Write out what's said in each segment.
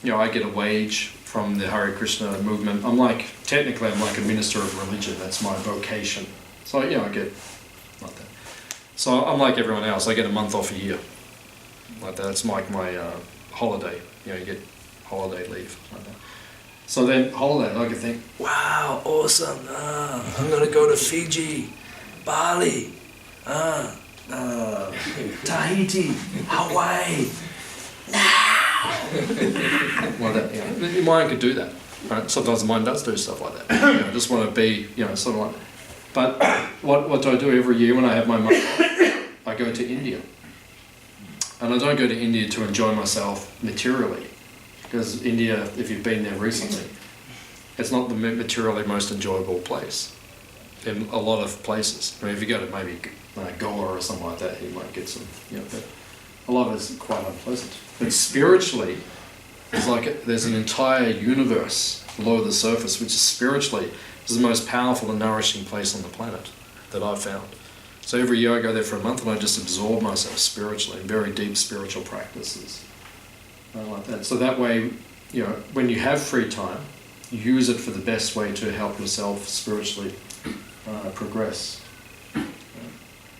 I get a wage from the Hare Krishna movement. Technically I'm like a minister of religion. That's my vocation. So I get like that. So I'm like everyone else. I get a month off a year. Like that. It's like my holiday. You get holiday leave. Like that. So then holiday, I could think, wow, awesome. I'm gonna go to Fiji, Bali, Tahiti, Hawaii. Well, your mind could do that. Right? Sometimes the mind does do stuff like that. I just want to be, sort of like that. But what do I do every year when I have my money off? I go to India. And I don't go to India to enjoy myself materially. Because India, if you've been there recently, it's not the materially most enjoyable place. In a lot of places. I mean, if you go to maybe Goa or something like that, you might get some, but a lot of it's quite unpleasant. But spiritually, there's an entire universe below the surface, which is spiritually is the most powerful and nourishing place on the planet that I've found. So every year I go there for a month and I just absorb myself spiritually in very deep spiritual practices. I like that. So that way, when you have free time, use it for the best way to help yourself spiritually progress.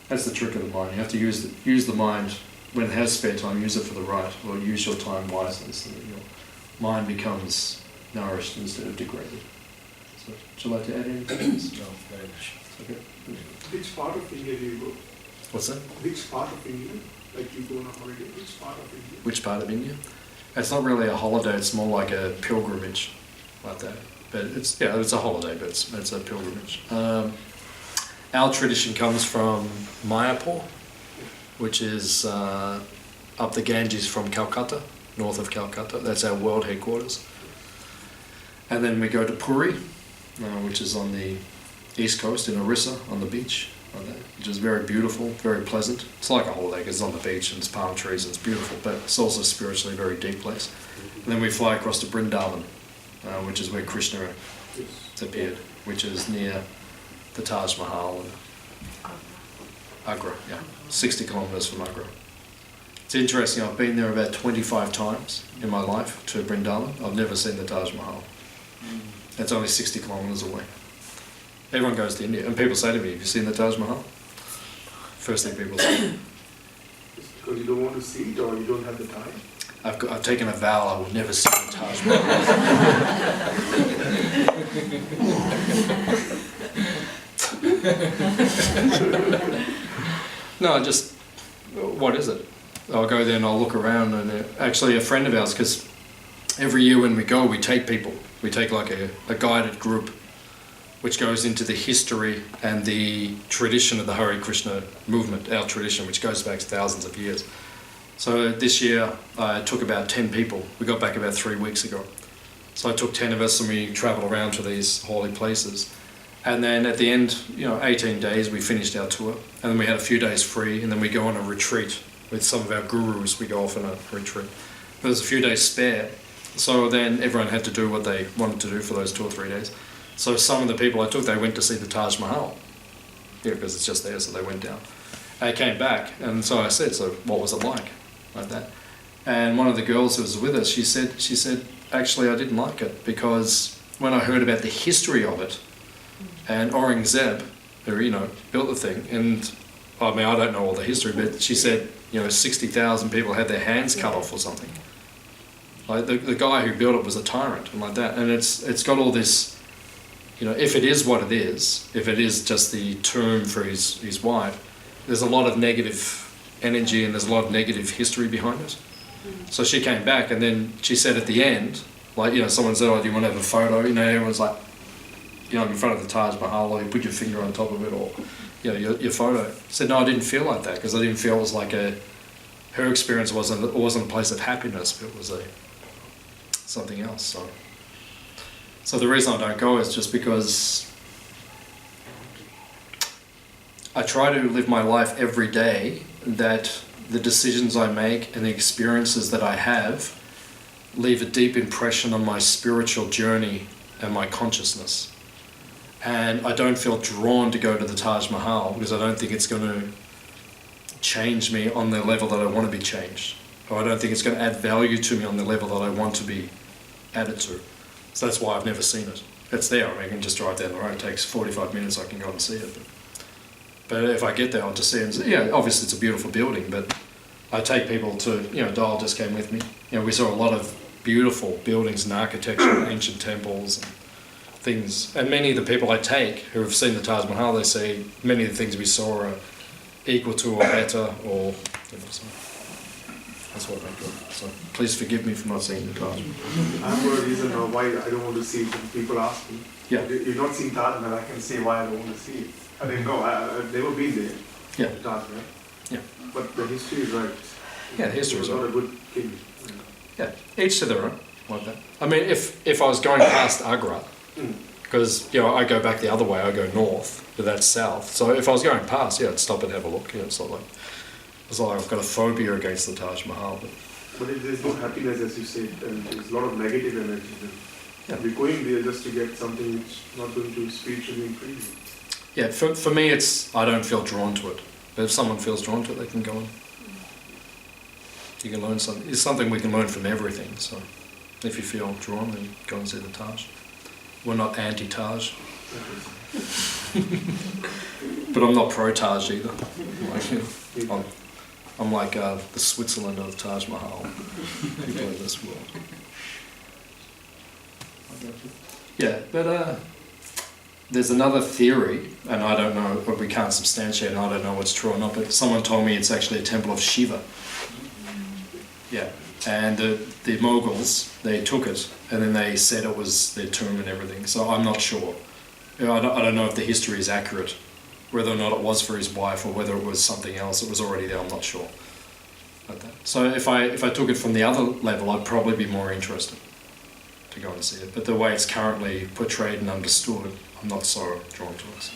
That's the trick of the mind. You have to use the mind when it has spare time. Use it for the right, or use your time wisely so that your mind becomes nourished instead of degraded. So, would you like to add anything else? No, very much. Okay. Which part of India do you go? What's that? Which part of India? Like you go on a holiday, which part of India? Which part of India? It's not really a holiday, it's more like a pilgrimage, like that. But it's a holiday, but it's a pilgrimage. Our tradition comes from Mayapur, which is up the Ganges from Calcutta, north of Calcutta. That's our world headquarters. And then we go to Puri, which is on the east coast in Orissa, on the beach, like that, which is very beautiful, very pleasant. It's like a holiday because it's on the beach and it's palm trees and it's beautiful, but it's also spiritually a very deep place. And then we fly across to Vrindavan, which is where Krishna appeared, which is near the Taj Mahal and Agra, 60 kilometers from Agra. It's interesting, I've been there about 25 times in my life to Vrindavan. I've never seen the Taj Mahal. It's only 60 kilometers away. Everyone goes to India, and people say to me, have you seen the Taj Mahal? First thing people say. Because you don't want to see it, or you don't have the time? I've taken a vow I will never see the Taj Mahal. No, just, what is it? I'll go there and I'll look around, and actually a friend of ours, because every year when we go, we take people. We take like a guided group, which goes into the history and the tradition of the Hare Krishna movement, our tradition, which goes back thousands of years. So this year I took about 10 people. We got back about 3 weeks ago. So I took 10 of us and we travelled around to these holy places. And then at the end, 18 days, we finished our tour. And then we had a few days free, and then we go on a retreat with some of our gurus. We go off on a retreat. There's a few days spare. So then everyone had to do what they wanted to do for those 2 or 3 days. So some of the people I took, they went to see the Taj Mahal. Because it's just there, so they went down. And they came back, and so I said, so what was it like that? And one of the girls who was with us, she said, actually I didn't like it, because when I heard about the history of it, and Aurangzeb, who, built the thing, and I mean, I don't know all the history, but she said, 60,000 people had their hands cut off or something. Like the guy who built it was a tyrant and like that, and it's got all this, if it is what it is, if it is just the tomb for his wife, there's a lot of negative energy and there's a lot of negative history behind it. So she came back, and then she said at the end, someone said, oh, do you want to have a photo? Everyone's like, in front of the Taj Mahal, or you put your finger on top of it, or your photo. She said, no, I didn't feel like that, because I didn't feel it was like her experience wasn't a place of happiness, but it was something else. So the reason I don't go is just because I try to live my life every day that the decisions I make and the experiences that I have leave a deep impression on my spiritual journey and my consciousness. And I don't feel drawn to go to the Taj Mahal because I don't think it's going to change me on the level that I want to be changed. or I don't think it's going to add value to me on the level that I want to be added to. So that's why I've never seen it. It's there. I mean, I can just drive down the road. It takes 45 minutes. I can go and see it. But if I get there, I'll just see it and say, yeah, obviously it's a beautiful building, but I take people to, Dal just came with me. We saw a lot of beautiful buildings and architecture, ancient temples and things. And many of the people I take who have seen the Taj Mahal, they say many of the things we saw are equal to or better, or so that's what I do. So please forgive me for not seeing the Taj Mahal. I've got a reason why I don't want to see it. When people ask me, Yeah. You've not seen Taj Mahal, I can say why I don't want to see it. I didn't know, I've never been there. Yeah. Taj Mahal. Yeah. But the history is right. Yeah, the history is He was right. not a good king. Yeah, each to their own, like that. I mean, if I was going past Agra, because I go back the other way, I go north, but that's south. So if I was going past, I'd stop and have a look. It's not like I've got a phobia against the Taj Mahal. But if there's no happiness, as you said, and there's a lot of negative energy, then Yeah. we're going there just to get something which is not going to spiritually increase. Yeah, for me, I don't feel drawn to it. But if someone feels drawn to it, they can go on. You can learn something. It's something we can learn from everything. So if you feel drawn, then go and see the Taj. We're not anti-Taj, but I'm not pro-Taj either. I'm like the Switzerland of Taj Mahal. People of this world. Yeah, but there's another theory, and I don't know, but we can't substantiate it, and I don't know what's true or not, but someone told me it's actually a temple of Shiva. Yeah, and the Mughals, they took it, and then they said it was their tomb and everything, so I'm not sure. I don't know if the history is accurate, whether or not it was for his wife or whether it was something else. It was already there, I'm not sure. Like that. So if I took it from the other level, I'd probably be more interested to go and see it. But the way it's currently portrayed and understood, I'm not so drawn to it. So.